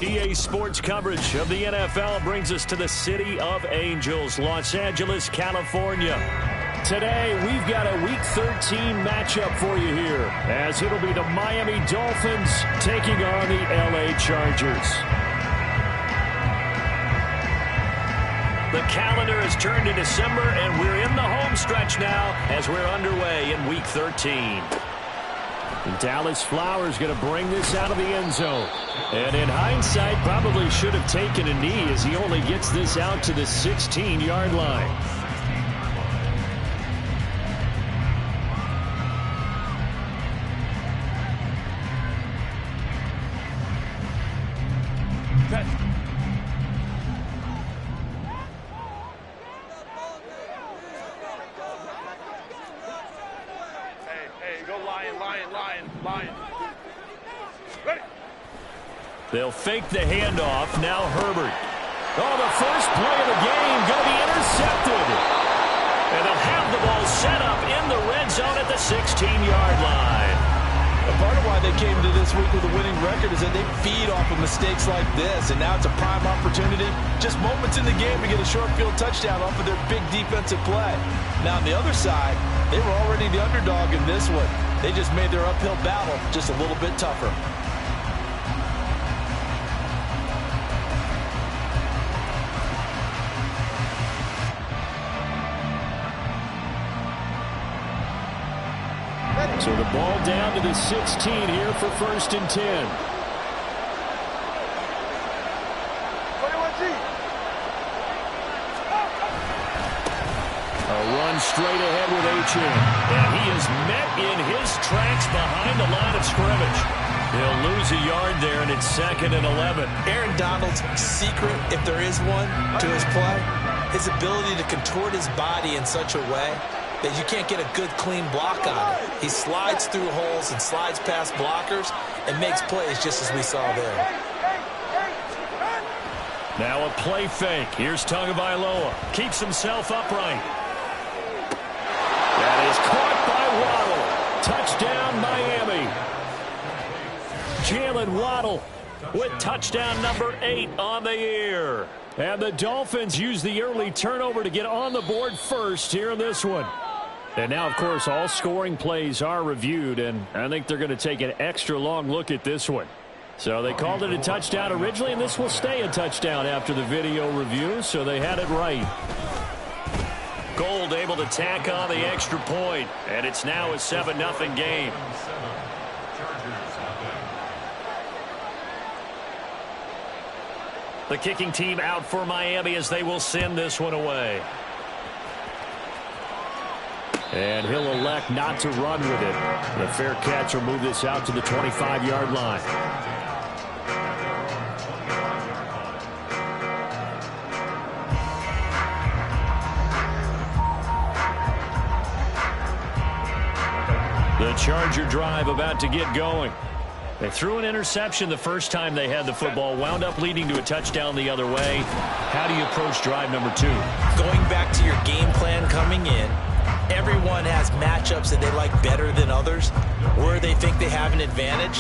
EA Sports coverage of the NFL brings us to the City of Angels, Los Angeles, California. Today, we've got a Week 13 matchup for you here, as it'll be the Miami Dolphins taking on the LA Chargers. The calendar has turned to December, and we're in the home stretch now as we're underway in Week 13. Dallas Flowers going to bring this out of the end zone. And in hindsight, probably should have taken a knee as he only gets this out to the 16-yard line. They'll fake the handoff. Now Herbert. Oh, the first play of the game going to be intercepted. And they'll have the ball set up in the red zone at the 16-yard line. A part of why they came to this week with a winning record is that they feed off of mistakes like this. And now it's a prime opportunity. Just moments in the game to get a short field touchdown off of their big defensive play. Now on the other side, they were already the underdog in this one. They just made their uphill battle just a little bit tougher. So the ball down to the 16 here for 1st and 10. A run straight ahead with H.M. And he is met in his tracks behind the line of scrimmage. He'll lose a yard there, and it's 2nd and 11. Aaron Donald's secret, if there is one, to his play, his ability to contort his body in such a way that you can't get a good, clean block on it. He slides through holes and slides past blockers and makes plays just as we saw there. Now a play fake. Here's Tagovailoa. Keeps himself upright. That is caught by Waddle. Touchdown, Miami. Jalen Waddle with touchdown number 8 on the year. And the Dolphins use the early turnover to get on the board first here in this one. And now, of course, all scoring plays are reviewed, and I think they're going to take an extra long look at this one. So they called it a touchdown originally, and this will stay a touchdown after the video review, so they had it right. Gold able to tack on the extra point, and it's now a 7-0 game. The kicking team out for Miami as they will send this one away. And he'll elect not to run with it. The fair catch will move this out to the 25-yard line. The Charger drive about to get going. They threw an interception the first time they had the football, wound up leading to a touchdown the other way. How do you approach drive number 2? Going back to your game plan coming in, everyone has matchups that they like better than others, where they think they have an advantage.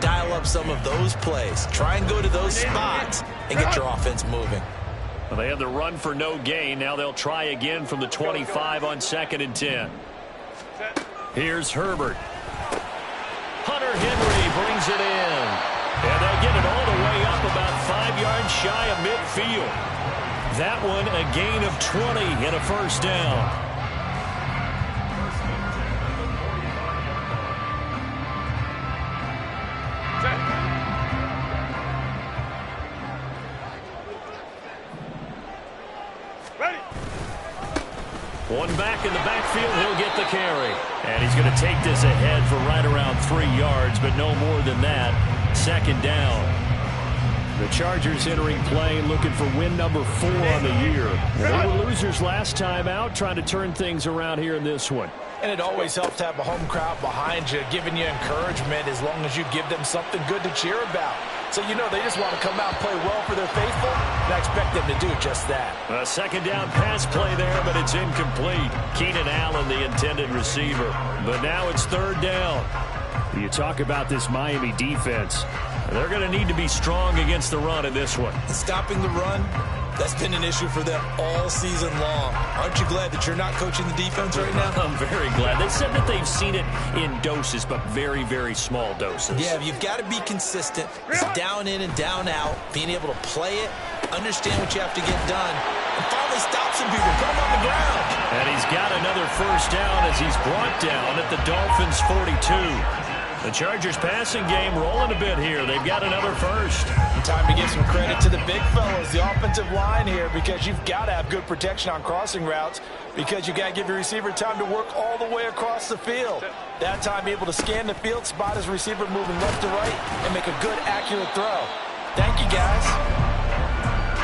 Dial up some of those plays. Try and go to those spots and get your offense moving. Well, they had the run for no gain. Now they'll try again from the 25 on 2nd and 10. Here's Herbert. Hunter Henry brings it in. And they get it all the way up about 5 yards shy of midfield. That one a gain of 20 and a first down. One back in the backfield, he'll get the carry. And he's going to take this ahead for right around 3 yards, but no more than that. 2nd down. The Chargers entering play looking for win number 4 on the year. They were losers last time out, trying to turn things around here in this one. And it always helps to have a home crowd behind you, giving you encouragement as long as you give them something good to cheer about. So you know they just want to come out and play well for their faithful, and I expect them to do just that. A 2nd down pass play there, but it's incomplete. Keenan Allen, the intended receiver. But now it's 3rd down. You talk about this Miami defense. They're going to need to be strong against the run in this one. Stopping the run, that's been an issue for them all season long. Aren't you glad that you're not coaching the defense right now? I'm very glad. They said that they've seen it in doses, but very, very small doses. Yeah, you've got to be consistent. It's down in and down out, being able to play it, understand what you have to get done, and finally stop some people, put them on the ground. And he's got another first down as he's brought down at the Dolphins' 42. The Chargers passing game rolling a bit here. They've got another first. Time to give some credit to the big fellas, the offensive line here, because you've got to have good protection on crossing routes, because you've got to give your receiver time to work all the way across the field. That time, be able to scan the field, spot his receiver moving left to right, and make a good, accurate throw. Thank you, guys.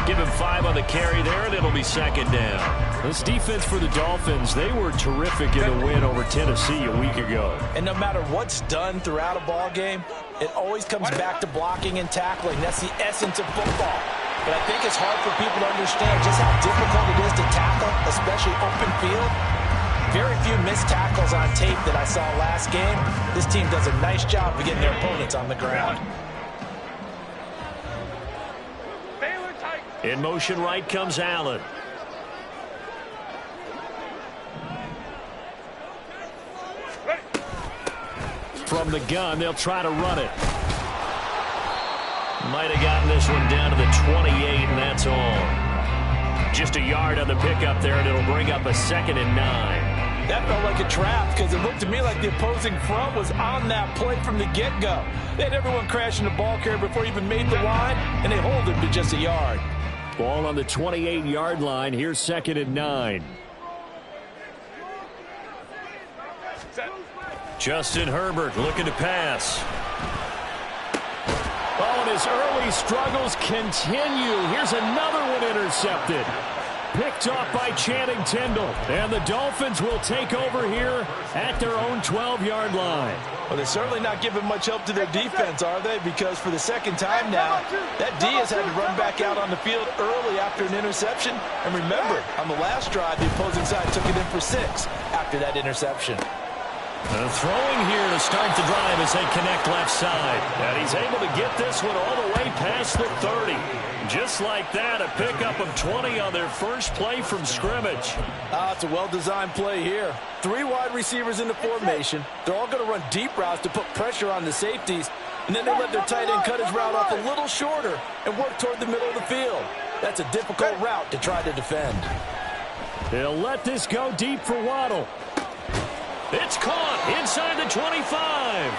Give him 5 on the carry there, and it'll be second down. This defense for the Dolphins, they were terrific in the win over Tennessee a week ago. And no matter what's done throughout a ball game, it always comes back to blocking and tackling. That's the essence of football. But I think it's hard for people to understand just how difficult it is to tackle, especially open field. Very few missed tackles on tape that I saw last game. This team does a nice job of getting their opponents on the ground. In motion right comes Allen. From the gun, they'll try to run it. Might have gotten this one down to the 28, and that's all. Just a yard on the pickup there, and it'll bring up a 2nd and 9. That felt like a trap because it looked to me like the opposing front was on that play from the get-go. They had everyone crashing the ball carrier before he even made the line, and they hold him to just a yard. Ball on the 28-yard line. Here's 2nd and 9. Justin Herbert looking to pass. Oh, and his early struggles continue. Here's another one intercepted. Picked off by Channing Tindall. And the Dolphins will take over here at their own 12-yard line. Well, they're certainly not giving much help to their defense, are they? Because for the second time now, that D has had to run back out on the field early after an interception. And remember, on the last drive, the opposing side took it in for 6 after that interception. Throwing here to start the drive as they connect left side. And he's able to get this one all the way past the 30. Just like that, a pickup of 20 on their first play from scrimmage. It's a well-designed play here. 3 wide receivers in the formation. They're all going to run deep routes to put pressure on the safeties. And then they let their tight end cut his route off a little shorter and work toward the middle of the field. That's a difficult route to try to defend. They'll let this go deep for Waddle. It's caught inside the 25.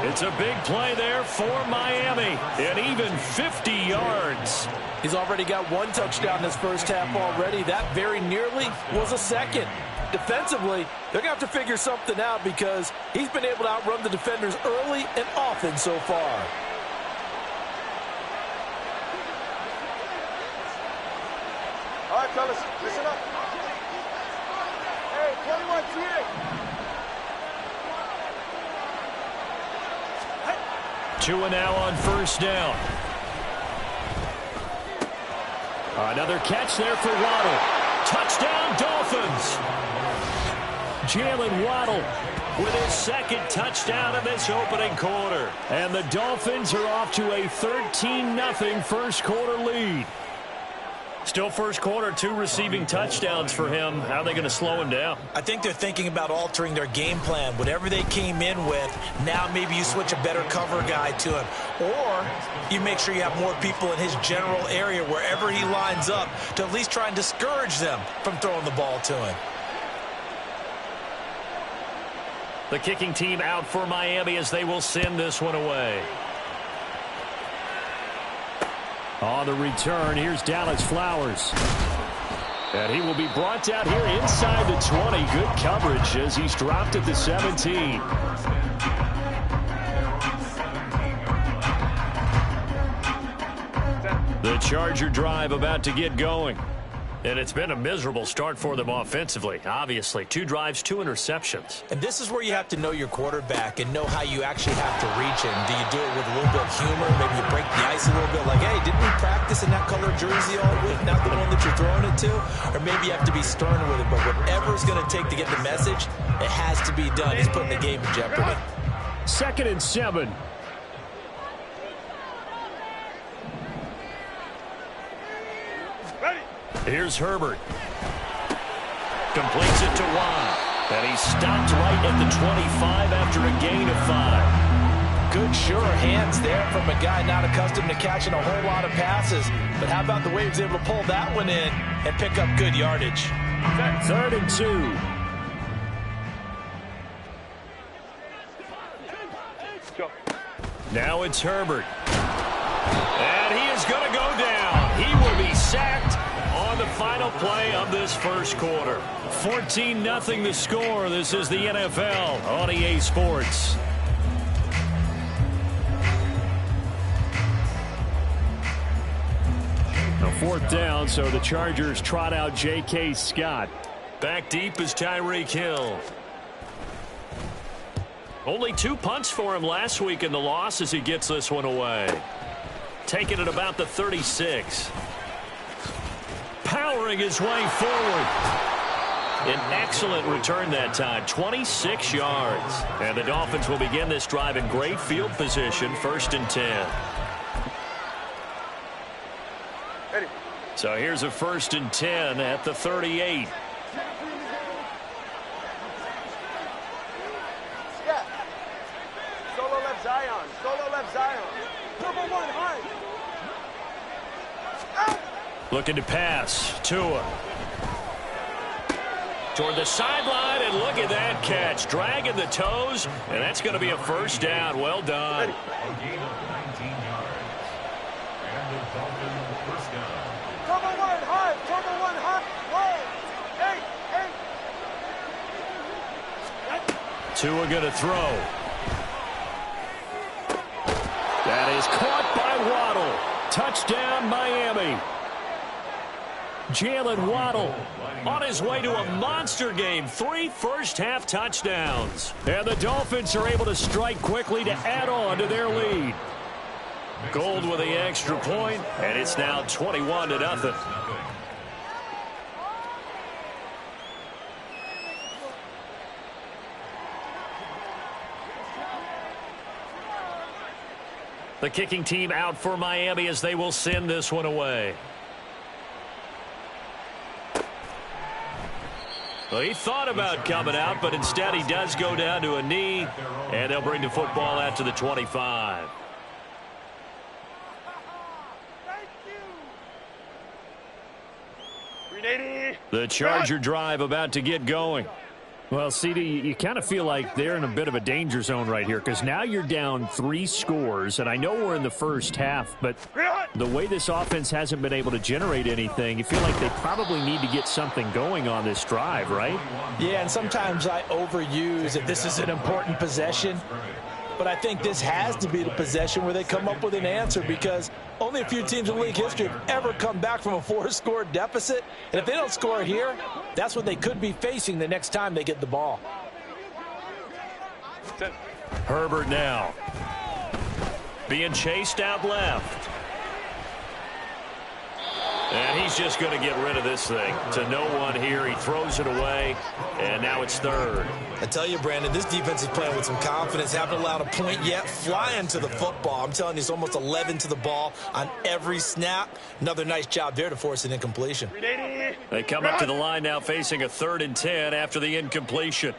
It's a big play there for Miami, and even 50 yards. He's already got 1 touchdown in his first half already. That very nearly was a second. Defensively, they're going to have to figure something out because he's been able to outrun the defenders early and often so far. All right, fellas, listen up. Hey, 21 TA. 2 and now on first down. Another catch there for Waddle. Touchdown, Dolphins. Jalen Waddle with his 2nd touchdown of this opening quarter. And the Dolphins are off to a 13-0 first quarter lead. Still first quarter, 2 receiving touchdowns for him. How are they going to slow him down? I think they're thinking about altering their game plan. Whatever they came in with, now maybe you switch a better cover guy to him. Or you make sure you have more people in his general area wherever he lines up to at least try and discourage them from throwing the ball to him. The kicking team out for Miami as they will send this one away. On the return, here's Dallas Flowers. And he will be brought down here inside the 20. Good coverage as he's dropped at the 17. The Charger drive about to get going. And it's been a miserable start for them offensively. Obviously, 2 drives, 2 interceptions. And this is where you have to know your quarterback and know how you actually have to reach him. Do you do it with a little bit of humor? Maybe you break the ice a little bit like, hey, didn't we practice in that color jersey all week? Not the one that you're throwing it to? Or maybe you have to be stern with it. But whatever it's going to take to get the message, it has to be done. He's putting the game in jeopardy. 2nd and 7. Here's Herbert. Completes it to Watt. And he stopped right at the 25 after a gain of 5. Good, sure hands there from a guy not accustomed to catching a whole lot of passes. But how about the way he was able to pull that one in and pick up good yardage? 3rd and 2. Now it's Herbert. And he is going to go down. He will be sacked on the final play of this first quarter. 14-0 the score. This is the NFL on EA Sports. A 4th down, so the Chargers trot out J.K. Scott. Back deep is Tyreek Hill. Only 2 punts for him last week in the loss as he gets this one away. Taking it about the 36. Powering his way forward. An excellent return that time, 26 yards. And the Dolphins will begin this drive in great field position, 1st and 10. So here's a 1st and 10 at the 38. Yeah. Solo left Zion. Solo left Zion. Number 1, high. Looking to pass. Tua. Toward the sideline, and look at that catch. Dragging the toes, and that's going to be a 1st down. Well done. Number 1, high. Number 1, high. 1, 8. Tua going to throw. That is caught by Waddle. Touchdown, Miami. Jalen Waddle on his way to a monster game. 3 first-half touchdowns. And the Dolphins are able to strike quickly to add on to their lead. Gold with the extra point, and it's now 21-0. The kicking team out for Miami as they will send this one away. Well, he thought about coming out, but instead he does go down to a knee, and they'll bring the football out to the 25. The Charger drive about to get going. Well, CD, you kind of feel like they're in a bit of a danger zone right here because now you're down 3 scores, and I know we're in the first half, but the way this offense hasn't been able to generate anything, you feel like they probably need to get something going on this drive, right? Yeah, and sometimes I overuse that this is an important possession, but I think this has to be the possession where they come up with an answer because only a few teams in league history have ever come back from a 4-score deficit. And if they don't score here, that's what they could be facing the next time they get the ball. Herbert now. Being chased out left. And he's just going to get rid of this thing. To no one here. He throws it away, and now it's 3rd. I tell you, Brandon, this defense is playing with some confidence. Haven't allowed a point yet. Flying to the football. I'm telling you, it's almost 11 to the ball on every snap. Another nice job there to force an incompletion. They come up to the line now facing a 3rd and 10 after the incompletion.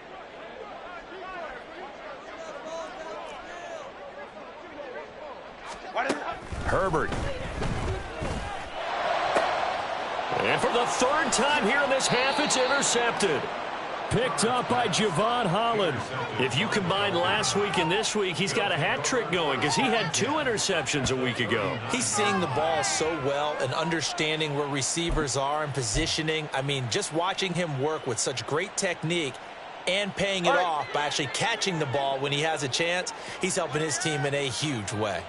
Herbert. And for the 3rd time here in this half, it's intercepted. Picked up by Javon Holland. If you combine last week and this week, he's got a hat trick going because he had 2 interceptions a week ago. He's seeing the ball so well and understanding where receivers are and positioning. I mean, just watching him work with such great technique and paying it off by actually catching the ball when he has a chance, he's helping his team in a huge way.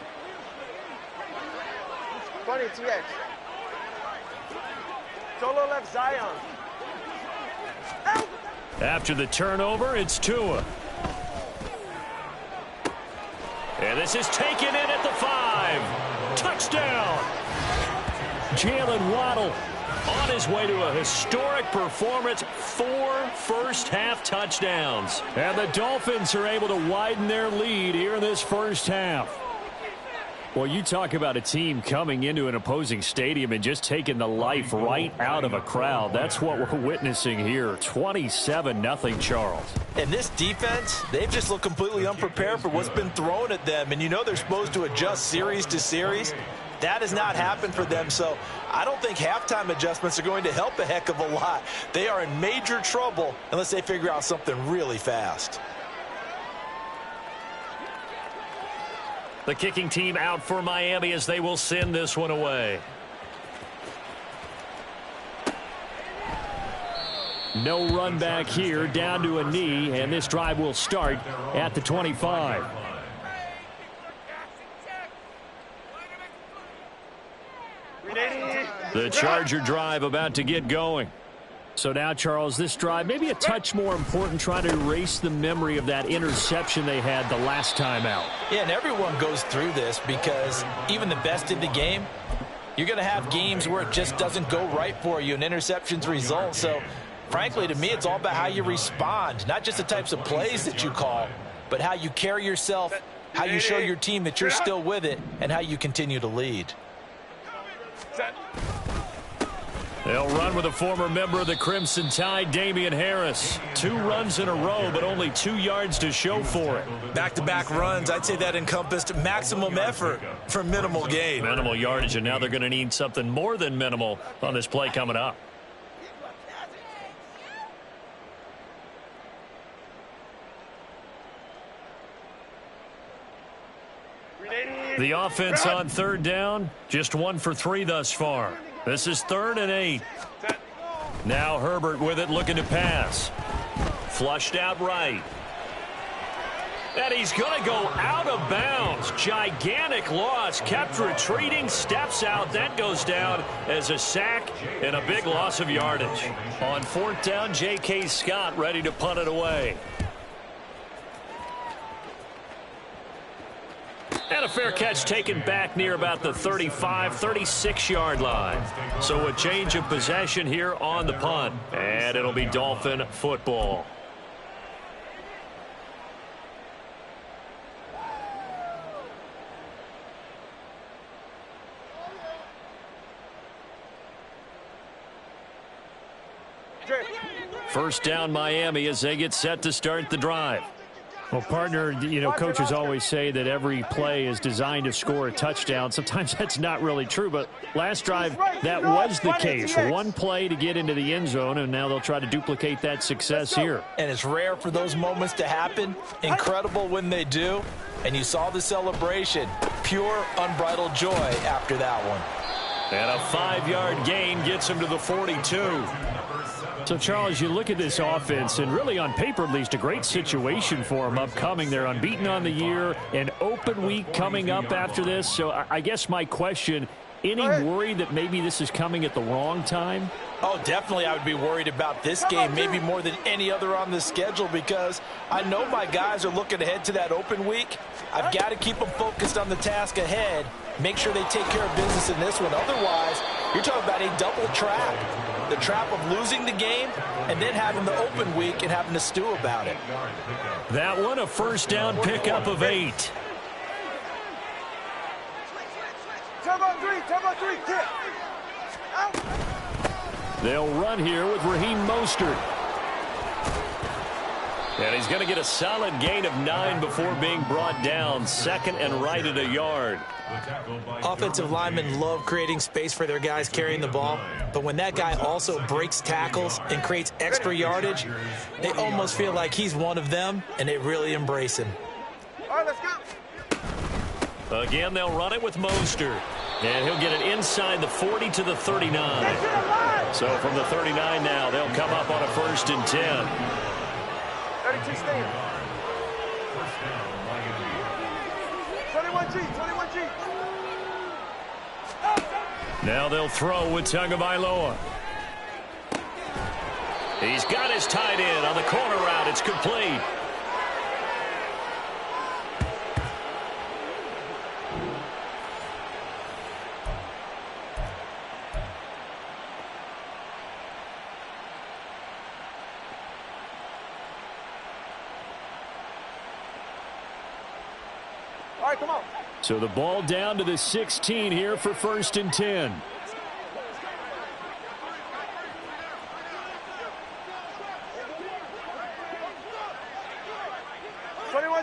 20 TX. Solo left Zion. After the turnover, it's Tua. And this is taken in at the 5. Touchdown. Jalen Waddle on his way to a historic performance. 4 first-half touchdowns. And the Dolphins are able to widen their lead here in this first half. Well, you talk about a team coming into an opposing stadium and just taking the life right out of a crowd. That's what we're witnessing here. 27-0 Charles. And this defense, they've just looked completely unprepared for what's been thrown at them. And you know they're supposed to adjust series to series. That has not happened for them, so I don't think halftime adjustments are going to help a heck of a lot. They are in major trouble unless they figure out something really fast. The kicking team out for Miami as they will send this one away. No run back here, down to a knee, and this drive will start at the 25. The Charger drive about to get going. So now, Charles, this drive maybe a touch more important, trying to erase the memory of that interception they had the last time out. Yeah, and everyone goes through this because even the best in the game, you're going to have games where it just doesn't go right for you and interceptions result. So, frankly, to me, it's all about how you respond, not just the types of plays that you call, but how you carry yourself, how you show your team that you're still with it, and how you continue to lead. They'll run with a former member of the Crimson Tide, Damian Harris. 2 runs in a row, but only 2 yards to show for it. Back-to-back runs, I'd say that encompassed maximum effort for minimal gain. Minimal yardage, and now they're going to need something more than minimal on this play coming up. The offense on third down, just 1 for 3 thus far. This is 3rd and 8. Now Herbert with it, looking to pass. Flushed out right. And he's going to go out of bounds. Gigantic loss. Kept retreating, steps out. That goes down as a sack and a big loss of yardage. On 4th down, J.K. Scott ready to punt it away. And a fair catch taken back near about the 35, 36-yard line. So a change of possession here on the punt. And it'll be Dolphin football. First down Miami as they get set to start the drive. Well, partner, you know, coaches always say that every play is designed to score a touchdown. Sometimes that's not really true, but last drive, that was the case. 1 play to get into the end zone, and now they'll try to duplicate that success here. And it's rare for those moments to happen. Incredible when they do. And you saw the celebration. Pure, unbridled joy after that one. And a 5-yard gain gets him to the 42. So, Charles, you look at this offense, and really on paper at least, a great situation for them upcoming. They're unbeaten on the year, an open week coming up after this. So I guess my question, any worry that maybe this is coming at the wrong time? Oh, definitely I would be worried about this game, maybe more than any other on the schedule, because I know my guys are looking ahead to that open week. I've got to keep them focused on the task ahead, make sure they take care of business in this one. Otherwise, you're talking about a double trap. The trap of losing the game and then having the open week and having to stew about it. That one a first down pickup of 8. Turbo 3, kick. They'll run here with Raheem Mostert. And he's going to get a solid gain of 9 before being brought down. 2nd and right at a yard. Offensive linemen love creating space for their guys carrying the ball, but when that guy also breaks tackles and creates extra yardage, they almost feel like he's one of them, and they really embrace him. All right, let's go. Again, they'll run it with Mostert. And he'll get it inside the 40 to the 39. So from the 39 now, they'll come up on a 1st and 10. 32 stand. 21G. Now they'll throw with Tagovailoa. He's got his tight end on the corner route. It's complete. All right, come on. So the ball down to the 16 here for 1st and 10.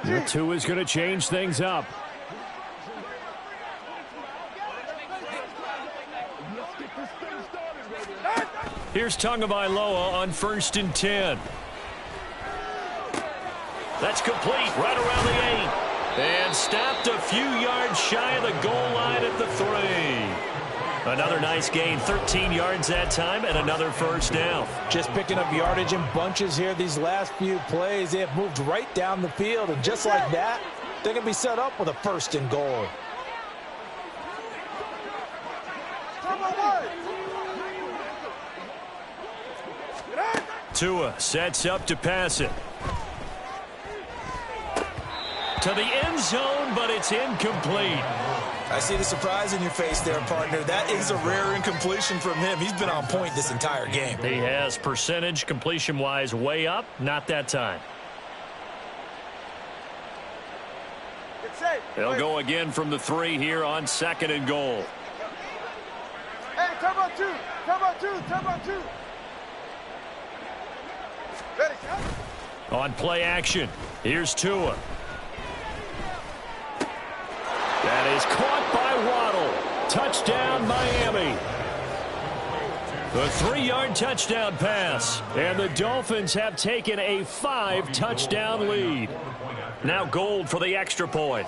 The 2 is going to change things up. Here's Tagovailoa on 1st and 10. That's complete right around the 8. And stopped a few yards shy of the goal line at the 3. Another nice gain, 13 yards that time, and another first down. Just picking up yardage in bunches here these last few plays. They have moved right down the field, and just like that, they're going to be set up with a 1st and goal. Tua sets up to pass it. To the end zone, but it's incomplete. I see the surprise in your face there, partner. That is a rare incompletion from him. He's been on point this entire game. He has percentage completion-wise way up. Not that time. They'll go again from the 3 here on 2nd and goal. Hey, turbo 2. Turbo 2. Turbo 2. Ready, on play action. Here's Tua. That is caught by Waddle. Touchdown, Miami. The 3-yard touchdown pass. And the Dolphins have taken a 5-touchdown lead. Now Gold for the extra point.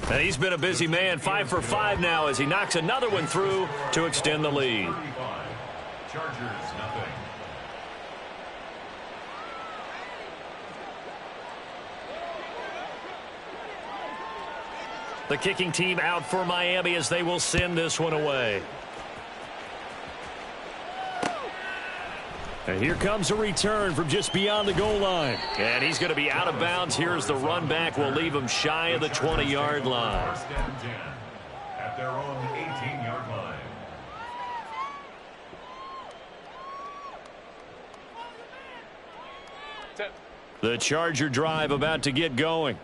And he's been a busy man. 5 for 5 now as he knocks another one through to extend the lead. Chargers, nothing. The kicking team out for Miami as they will send this one away. And here comes a return from just beyond the goal line. And he's going to be out of bounds. Here's the run back. We'll leave him shy of the 20-yard line. First and 10 at their own 18-yard line. The Charger drive about to get going.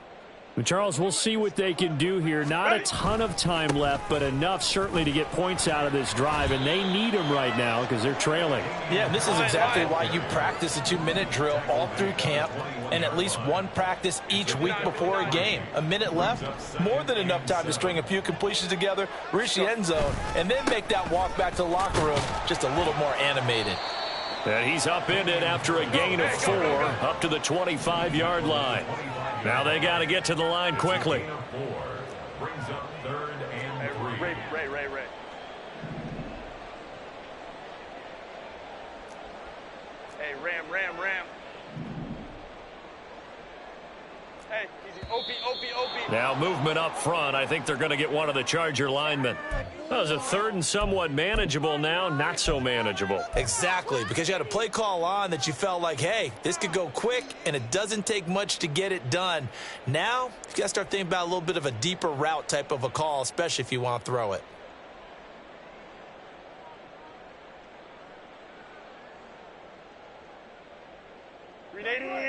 Charles, we'll see what they can do here. Not a ton of time left, but enough certainly to get points out of this drive, and they need them right now because they're trailing. Yeah, this is exactly why you practice a 2-minute drill all through camp and at least one practice each week before a game. A minute left, more than enough time to string a few completions together, reach the end zone, and then make that walk back to the locker room just a little more animated. And he's upended after a gain of 4 up to the 25-yard line. Now they got to get to the line quickly. Brings up 3rd and 3. Ray. Hey, Ram. Hey, easy. OP. Now movement up front. I think they're going to get one of the Charger linemen. That was a 3rd and somewhat manageable now. Not so manageable. Exactly, because you had a play call on that you felt like, hey, this could go quick, and it doesn't take much to get it done. Now, you got to start thinking about a little bit of a deeper route type of a call, especially if you want to throw it.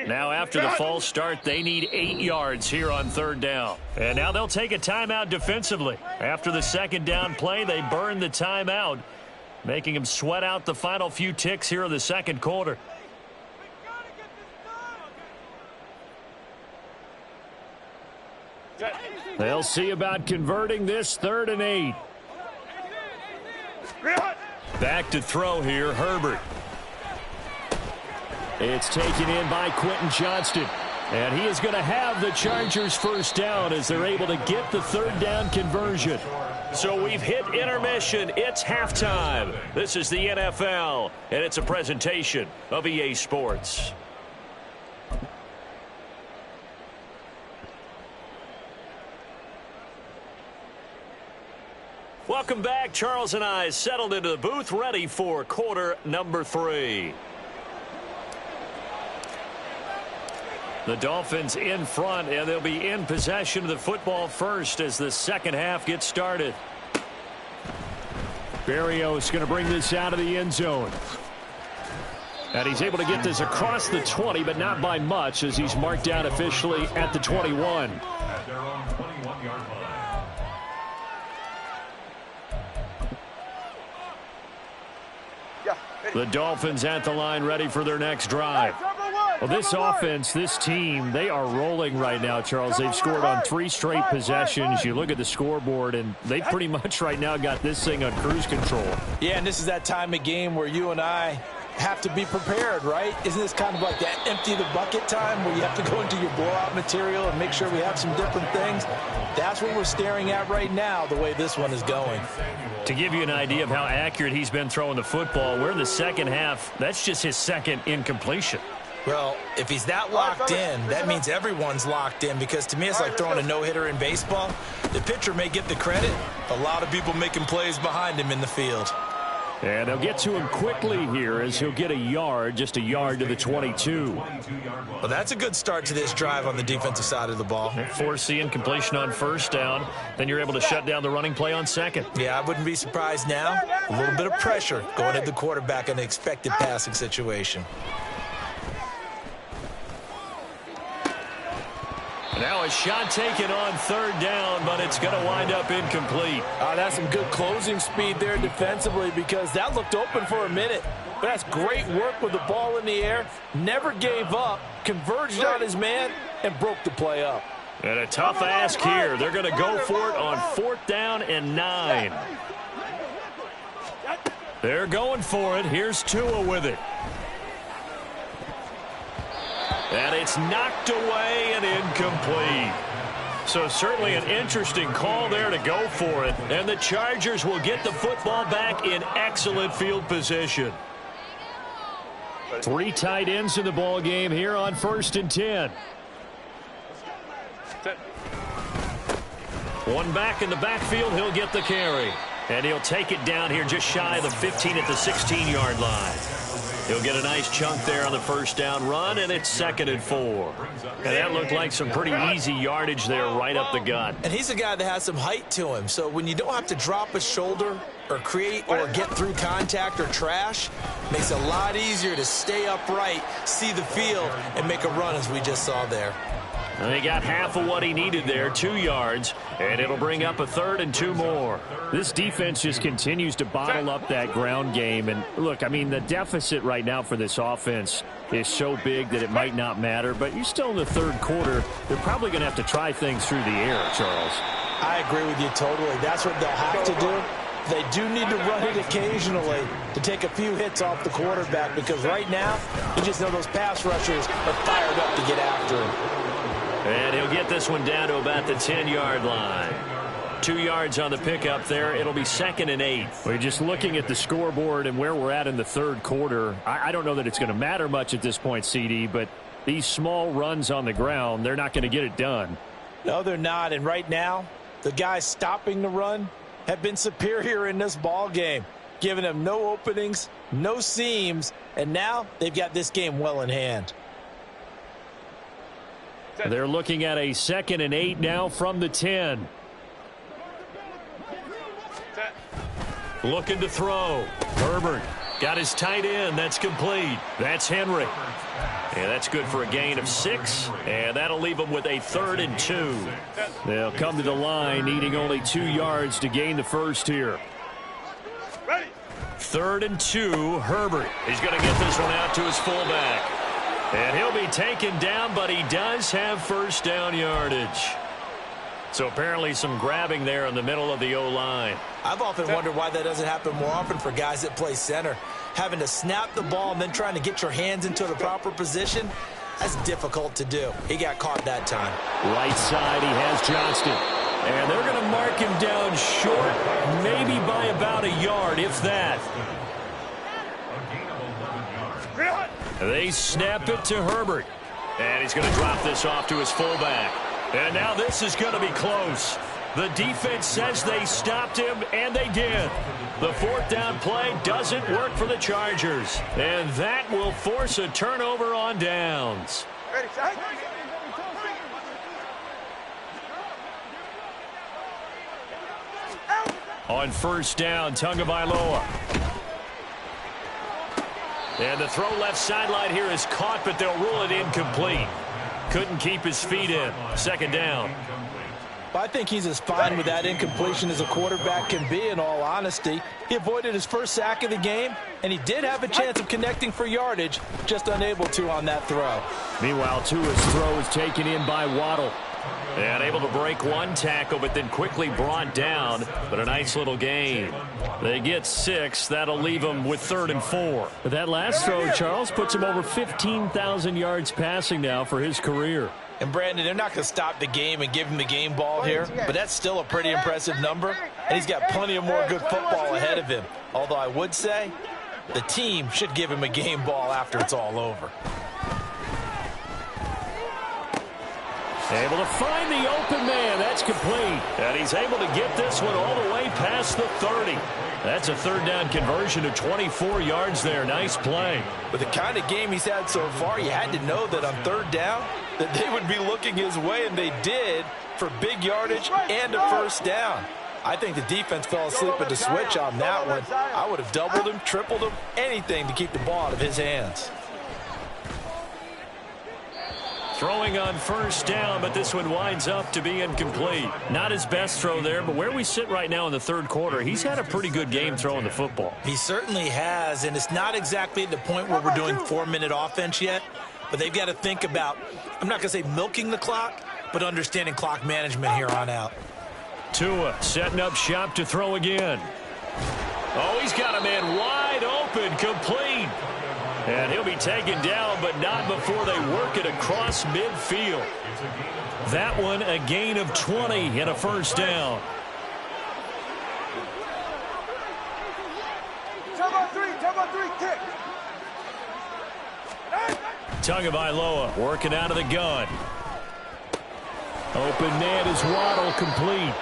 Now after the false start, they need 8 yards here on 3rd down. And now they'll take a timeout defensively. After the 2nd down play, they burn the timeout, making them sweat out the final few ticks here in the 2nd quarter. They'll see about converting this 3rd and 8. Back to throw here, Herbert. It's taken in by Quentin Johnston. And he is going to have the Chargers first down as they're able to get the 3rd down conversion. So we've hit intermission. It's halftime. This is the NFL, and it's a presentation of EA Sports. Welcome back. Charles and I settled into the booth, ready for quarter number 3. The Dolphins in front, and they'll be in possession of the football first as the 2nd half gets started. Berrios going to bring this out of the end zone. And he's able to get this across the 20, but not by much, as he's marked down officially at the 21. At their own 21-yard line. The Dolphins at the line, ready for their next drive. Well, this offense, this team, they are rolling right now, Charles. They've scored on 3 straight possessions. You look at the scoreboard, and they pretty much right now got this thing on cruise control. Yeah, and this is that time of game where you and I have to be prepared, right? Isn't this kind of like that empty the bucket time where you have to go into your blowout material and make sure we have some different things? That's what we're staring at right now, the way this one is going. To give you an idea of how accurate he's been throwing the football, we're in the second half. That's just his second incompletion. Well, if he's that locked in, that means everyone's locked in, because to me it's like throwing a no-hitter in baseball. The pitcher may get the credit, a lot of people making plays behind him in the field. And they'll get to him quickly here as he'll get a yard, just a yard to the 22. Well, that's a good start to this drive on the defensive side of the ball. Force the incompletion on first down. Then you're able to shut down the running play on second. Yeah, I wouldn't be surprised now. A little bit of pressure going at the quarterback in an expected passing situation. Now a shot taken on third down, but it's going to wind up incomplete. That's some good closing speed there defensively, because that looked open for a minute. But that's great work with the ball in the air. Never gave up, converged on his man, and broke the play up. And a tough ask here. They're going to go for it on 4th down and 9. They're going for it. Here's Tua with it. And it's knocked away and incomplete. So certainly an interesting call there to go for it. And the Chargers will get the football back in excellent field position. 3 tight ends in the ball game here on 1st and 10. One back in the backfield. He'll get the carry. And he'll take it down here just shy of the 15 at the 16-yard line. He'll get a nice chunk there on the first down run, and it's 2nd and 4. And that looked like some pretty easy yardage there right up the gut. And he's a guy that has some height to him, so when you don't have to drop a shoulder or create or get through contact or trash, makes it a lot easier to stay upright, see the field, and make a run as we just saw there. And he got half of what he needed there, 2 yards, and it'll bring up a 3rd and 2 more. This defense just continues to bottle up that ground game. And look, I mean, the deficit right now for this offense is so big that it might not matter. But you're still in the 3rd quarter. They're probably going to have to try things through the air, Charles. I agree with you totally. That's what they'll have to do. They do need to run it occasionally to take a few hits off the quarterback, because right now, you just know those pass rushers are fired up to get after him. And he'll get this one down to about the 10-yard line. 2 yards on the pickup there. It'll be 2nd and 8. We're just looking at the scoreboard and where we're at in the 3rd quarter. I don't know that it's going to matter much at this point, CD, but these small runs on the ground, they're not going to get it done. No, they're not. And right now, the guys stopping the run have been superior in this ball game, giving them no openings, no seams, and now they've got this game well in hand. They're looking at a 2nd and 8 now from the 10. Looking to throw. Herbert got his tight end. That's complete. That's Henry. And that's good for a gain of 6. And that'll leave them with a 3rd and 2. They'll come to the line needing only 2 yards to gain the first here. 3rd and 2. Herbert. He's going to get this one out to his fullback. And he'll be taken down, but he does have first down yardage. So apparently some grabbing there in the middle of the O-line. I've often wondered why that doesn't happen more often for guys that play center. Having to snap the ball and then trying to get your hands into the proper position, that's difficult to do. He got caught that time. Right side, he has Johnston. And they're going to mark him down short, maybe by about a yard, if that. They snap it to Herbert. And he's going to drop this off to his fullback. And now this is going to be close. The defense says they stopped him, and they did. The 4th down play doesn't work for the Chargers. And that will force a turnover on downs. Ready, set. On first down, Tagovailoa. And the throw left sideline here is caught, but they'll rule it incomplete. Couldn't keep his feet in. Second down. I think he's as fine with that incompletion as a quarterback can be, in all honesty. He avoided his first sack of the game, and he did have a chance of connecting for yardage, just unable to on that throw. Meanwhile, Tua's throw is taken in by Waddle. And able to break one tackle, but then quickly brought down. But a nice little gain. They get 6. That'll leave them with 3rd and 4. But that last throw, Charles, puts him over 15,000 yards passing now for his career. And, Brandon, they're not going to stop the game and give him the game ball here, but that's still a pretty impressive number, and he's got plenty of more good football ahead of him. Although I would say the team should give him a game ball after it's all over. Able to find the open man. That's complete. And he's able to get this one all the way past the 30. That's a 3rd down conversion to 24 yards there. Nice play. With the kind of game he's had so far, you had to know that on 3rd down that they would be looking his way, and they did, for big yardage and a 1st down. I think the defense fell asleep at the switch on that one. I would have doubled him, tripled him, anything to keep the ball out of his hands. Throwing on 1st down, but this one winds up to be incomplete. Not his best throw there, but where we sit right now in the 3rd quarter, he's had a pretty good game throwing the football. He certainly has, and it's not exactly at the point where we're doing 4-minute offense yet, but they've got to think about, I'm not going to say milking the clock, but understanding clock management here on out. Tua setting up shop to throw again. Oh, he's got a man wide open, complete. And he'll be taken down, but not before they work it across midfield. That one a gain of 20 and a 1st down. Turbo 3, kick. Tagovailoa working out of the gun. Open man is Waddle, complete.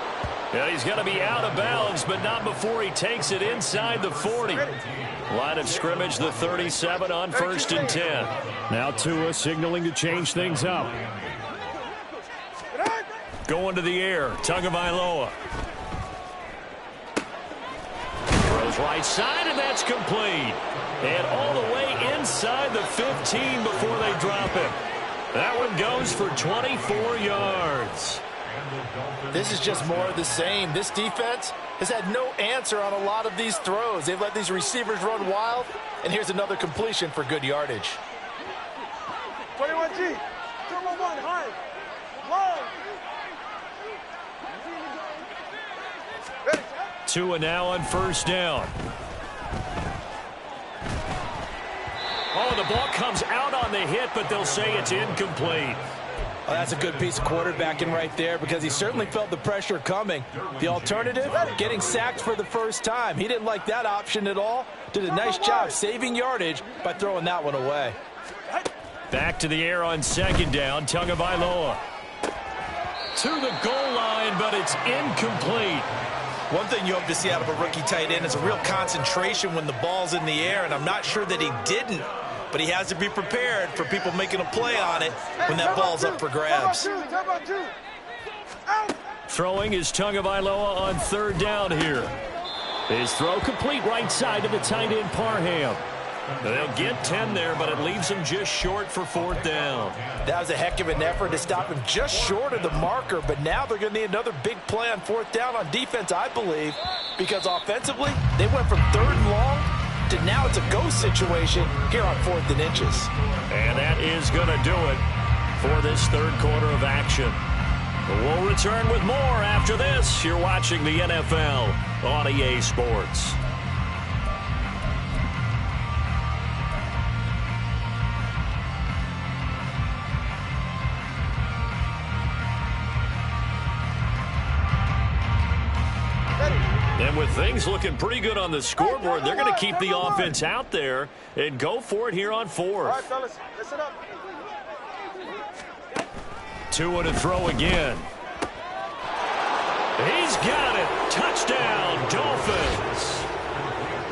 And he's going to be out of bounds, but not before he takes it inside the 40. Line of scrimmage, the 37 on 1st and 10. Now Tua signaling to change things up. Going to the air, Tagovailoa. Throws right side, and that's complete. And all the way inside the 15 before they drop him. That one goes for 24 yards. This is just more of the same. This defense has had no answer on a lot of these throws. They've let these receivers run wild, and here's another completion for good yardage. 21G, Turbo 1, high, long. Tua now on 1st down. Oh, the ball comes out on the hit, but they'll say it's incomplete. Well, that's a good piece of quarterbacking right there, because he certainly felt the pressure coming. The alternative, getting sacked for the 1st time. He didn't like that option at all. Did a nice job saving yardage by throwing that one away. Back to the air on 2nd down. Tagovailoa to the goal line, but it's incomplete. One thing you hope to see out of a rookie tight end is a real concentration when the ball's in the air, and I'm not sure that he didn't. But he has to be prepared for people making a play on it when that ball's up for grabs. Throwing is Tagovailoa on 3rd down here. His throw complete right side to the tight end Parham. They'll get 10 there, but it leaves him just short for 4th down. That was a heck of an effort to stop him just short of the marker, but now they're going to need another big play on 4th down on defense, I believe, because offensively, they went from 3rd and long to now it's a go situation here on 4th and inches. And that is going to do it for this 3rd quarter of action. We'll return with more after this. You're watching the NFL on EA Sports. And with things looking pretty good on the scoreboard, they're going to keep the offense out there and go for it here on 4th. All right, fellas, listen up. Tua to throw again. He's got it. Touchdown, Dolphins.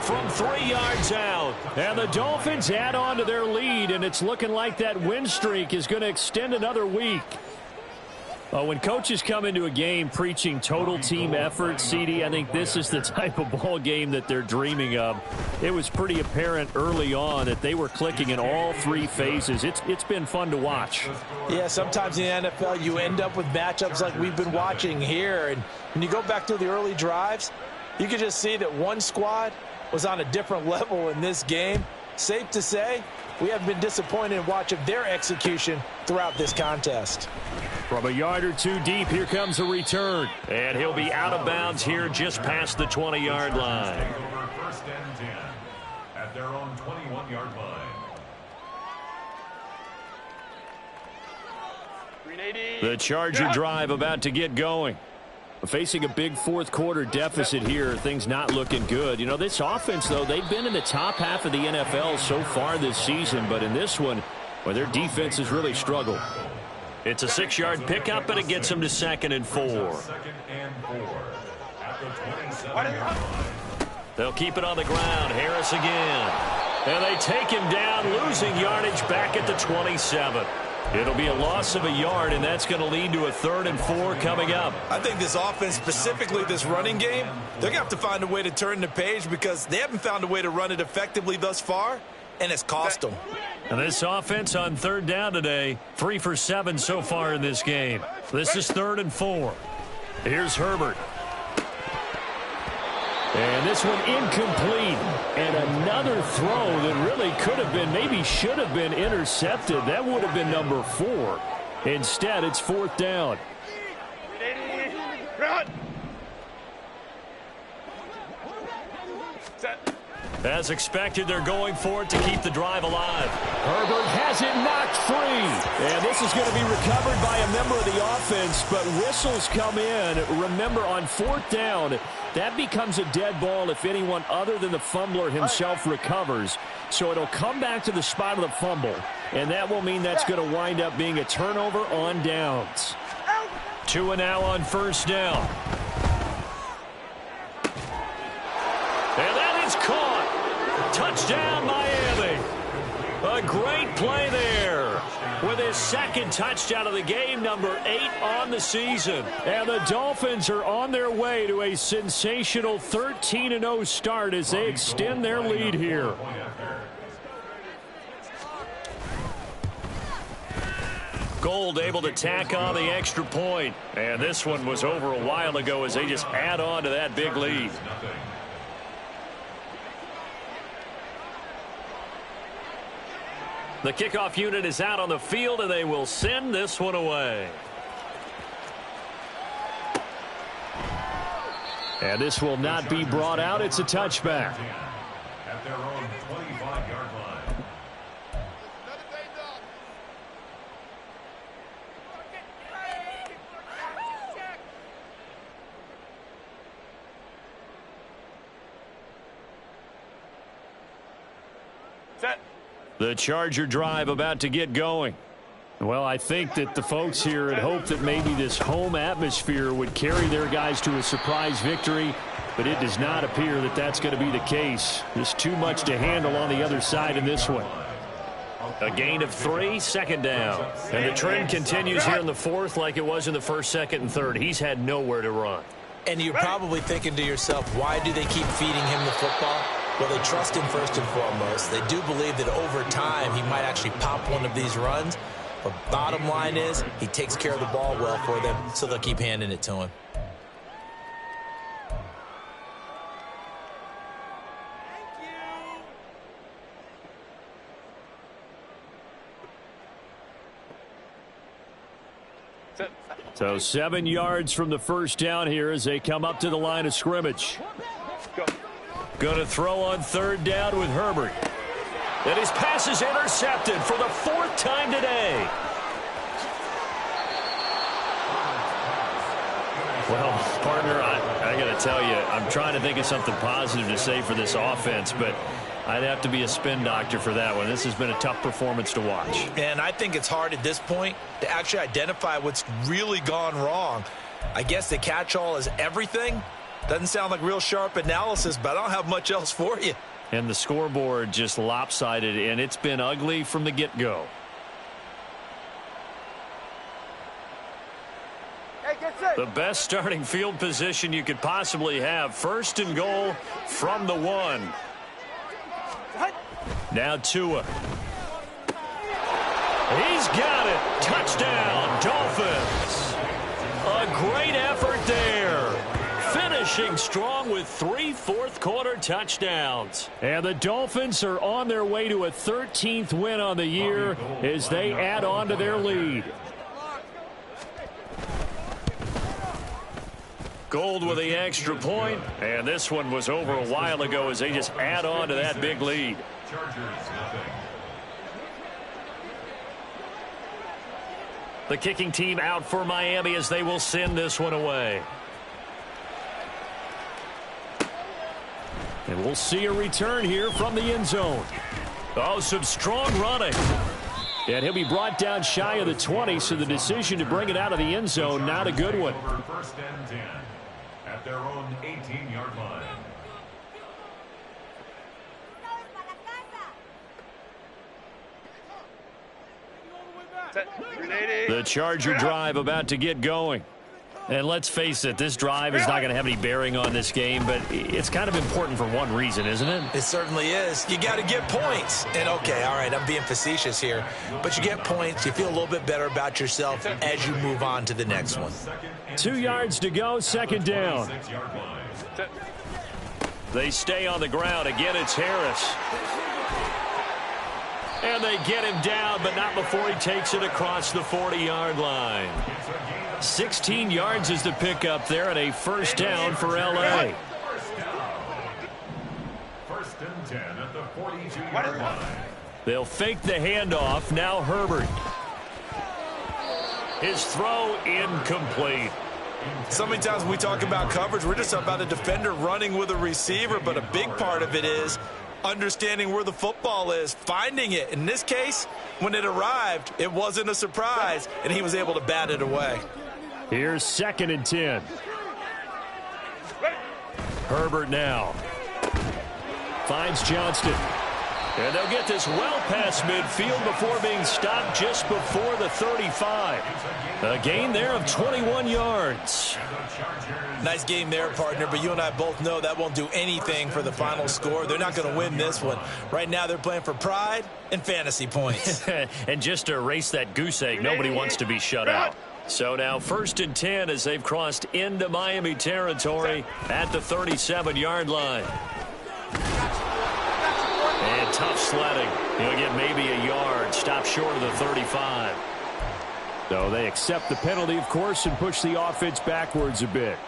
From 3 yards out. And the Dolphins add on to their lead, and it's looking like that win streak is going to extend another week. When coaches come into a game preaching total team effort, CD, I think this is the type of ball game that they're dreaming of. It was pretty apparent early on that they were clicking in all three phases. It's been fun to watch. Yeah, sometimes in the NFL you end up with matchups like we've been watching here. And when you go back to the early drives, you can just see that one squad was on a different level in this game. Safe to say, we haven't been disappointed in watching their execution throughout this contest. From a yard or two deep, here comes a return. And he'll be out of bounds here just past the 20-yard line. Over first and 10 at their own 21-yard line. 380. The Charger drive about to get going. Facing a big fourth quarter deficit here, things not looking good. You know, this offense, though, they've been in the top half of the NFL so far this season, but in this one, well, their defense has really struggled. It's a 6-yard pickup, and it gets them to 2nd and 4. 2nd and 4 at the 27-yard line. They'll keep it on the ground. Harris again. And they take him down, losing yardage back at the 27. It'll be a loss of a yard, and that's going to lead to a 3rd and 4 coming up. I think this offense, specifically this running game, they're going to have to find a way to turn the page because they haven't found a way to run it effectively thus far, and it's cost them. And this offense on 3rd down today, 3 for 7 so far in this game. This is 3rd and 4. Here's Herbert. And this one incomplete. And another throw that really could have been, maybe should have been intercepted. That would have been number 4. Instead, it's 4th down. 380. Run. Set. As expected, they're going for it to keep the drive alive. Herbert has it knocked free. And this is going to be recovered by a member of the offense, but whistles come in. Remember, on 4th down, that becomes a dead ball if anyone other than the fumbler himself recovers. So it'll come back to the spot of the fumble, and that will mean that's going to wind up being a turnover on downs. 2 and now on 1st down. And that is caught. Touchdown, Miami. A great play there with his 2nd touchdown of the game, number 8 on the season. And the Dolphins are on their way to a sensational 13-0 start as they extend their lead here. Gold able to tack on the extra point. And this one was over a while ago as they just add on to that big lead. The kickoff unit is out on the field, and they will send this one away. And this will not be brought out. It's a touchback. At their own 25-yard line. Set. The Charger drive about to get going. Well, I think that the folks here had hoped that maybe this home atmosphere would carry their guys to a surprise victory, but it does not appear that that's going to be the case. There's too much to handle on the other side in this one. A gain of 3, 2nd down. And the trend continues here in the 4th like it was in the 1st, 2nd, and 3rd. He's had nowhere to run. And you're probably thinking to yourself, why do they keep feeding him the football? Well, they trust him first and foremost. They do believe that over time he might actually pop one of these runs. But bottom line is he takes care of the ball well for them, so they'll keep handing it to him. Set. So 7 yards from the 1st down here as they come up to the line of scrimmage. Go. Going to throw on 3rd down with Herbert. And his pass is intercepted for the 4th time today. Well, partner, I got to tell you, I'm trying to think of something positive to say for this offense, but I'd have to be a spin doctor for that one. This has been a tough performance to watch. And I think it's hard at this point to actually identify what's really gone wrong. I guess the catch-all is everything. Doesn't sound like real sharp analysis, but I don't have much else for you. And the scoreboard just lopsided, and it's been ugly from the get-go. The best starting field position you could possibly have. 1st and goal from the 1. Now Tua. He's got it. Touchdown, Dolphins. A great effort there. Finishing strong with 3 fourth-quarter touchdowns. And the Dolphins are on their way to a 13th win on the year as they add on to their lead. Gold with the extra point, and this one was over a while ago as they just add on to that big lead. The kicking team out for Miami as they will send this one away. And we'll see a return here from the end zone. Oh, some strong running. And he'll be brought down shy of the 20, so the decision to bring it out of the end zone, not a good one. 1st and 10 at their own 18-yard line. The Charger drive about to get going. And let's face it, this drive is not going to have any bearing on this game, but it's kind of important for one reason, isn't it? It certainly is. You got to get points. And, okay, all right, I'm being facetious here. But you get points. You feel a little bit better about yourself as you move on to the next one. 2 yards to go, 2nd down. They stay on the ground. Again, it's Harris. And they get him down, but not before he takes it across the 40-yard line. 16 yards is the pickup there, and a 1st down for L.A. 1st and 10 at the 42-yard line. They'll fake the handoff. Now Herbert. His throw incomplete. So many times when we talk about coverage, we're just talking about a defender running with a receiver, but a big part of it is understanding where the football is, finding it. In this case, when it arrived, it wasn't a surprise, and he was able to bat it away. Here's 2nd and 10. Herbert now. Finds Johnston. And they'll get this well past midfield before being stopped just before the 35. A gain there of 21 yards. Nice game there, partner, but you and I both know that won't do anything for the final score. They're not going to win this one. Right now they're playing for pride and fantasy points. And just to erase that goose egg, nobody wants to be shut out. So now 1st and 10 as they've crossed into Miami territory at the 37-yard line. And tough sledding. He'll get maybe a yard, stop short of the 35. So they accept the penalty, of course, and push the offense backwards a bit.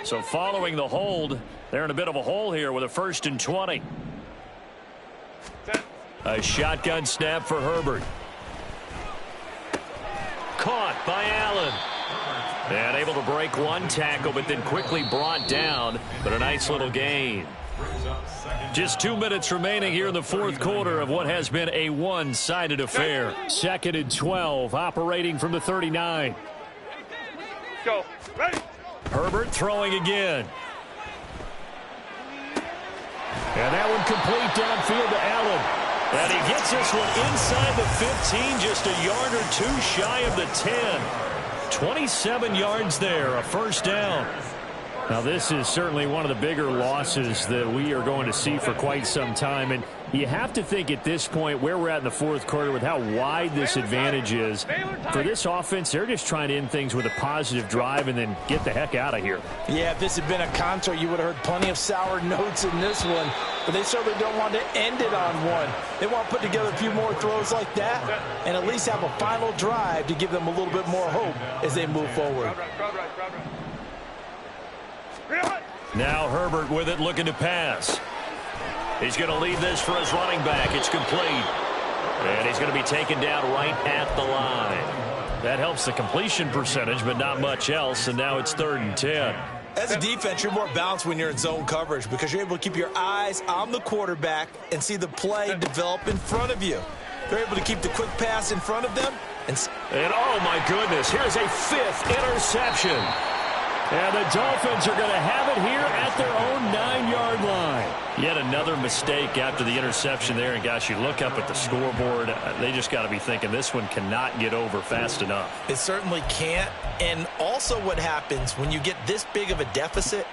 So following the hold, they're in a bit of a hole here with a 1st and 20. A shotgun snap for Herbert. Caught by Allen. And able to break one tackle, but then quickly brought down. But a nice little gain. Just 2 minutes remaining here in the 4th quarter of what has been a one-sided affair. 2nd and 12, operating from the 39. Go. Ready. Herbert throwing again. And that one complete downfield to Allen. And he gets this one inside the 15, just a yard or 2 shy of the 10. 27 yards there, a 1st down. Now, this is certainly one of the bigger losses that we are going to see for quite some time. And you have to think at this point where we're at in the 4th quarter with how wide this advantage is. For this offense, they're just trying to end things with a positive drive and then get the heck out of here. Yeah, if this had been a concert, you would have heard plenty of sour notes in this one. But they certainly don't want to end it on one. They want to put together a few more throws like that and at least have a final drive to give them a little bit more hope as they move forward. Now Herbert with it, looking to pass. He's going to leave this for his running back. It's complete. And he's going to be taken down right at the line. That helps the completion percentage, but not much else. And now it's 3rd and 10. As a defense, you're more balanced when you're in zone coverage because you're able to keep your eyes on the quarterback and see the play develop in front of you. They're able to keep the quick pass in front of them. And oh, my goodness, here's a 5th interception. And the Dolphins are going to have it here at their own 9-yard line. Yet another mistake after the interception there. And, gosh, you look up at the scoreboard. They just got to be thinking this one cannot get over fast enough. It certainly can't. And also what happens when you get this big of a deficit,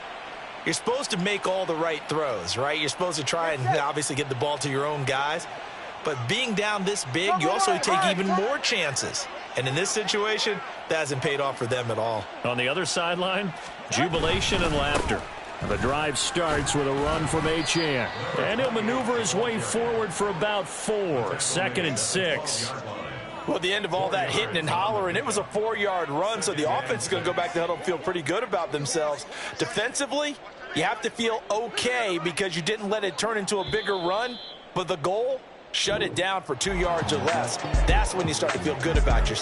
you're supposed to make all the right throws, right? You're supposed to try and obviously get the ball to your own guys. But being down this big, you also take even more chances. And in this situation, that hasn't paid off for them at all. On the other sideline, jubilation and laughter. The drive starts with a run from Achane. And he'll maneuver his way forward for about 4. 2nd and 6. Well, at the end of all that hitting and hollering, it was a 4-yard run, so the offense is going to go back to huddle and feel pretty good about themselves. Defensively, you have to feel okay because you didn't let it turn into a bigger run, but the goal, shut it down for 2 yards or less. That's when you start to feel good about yourself.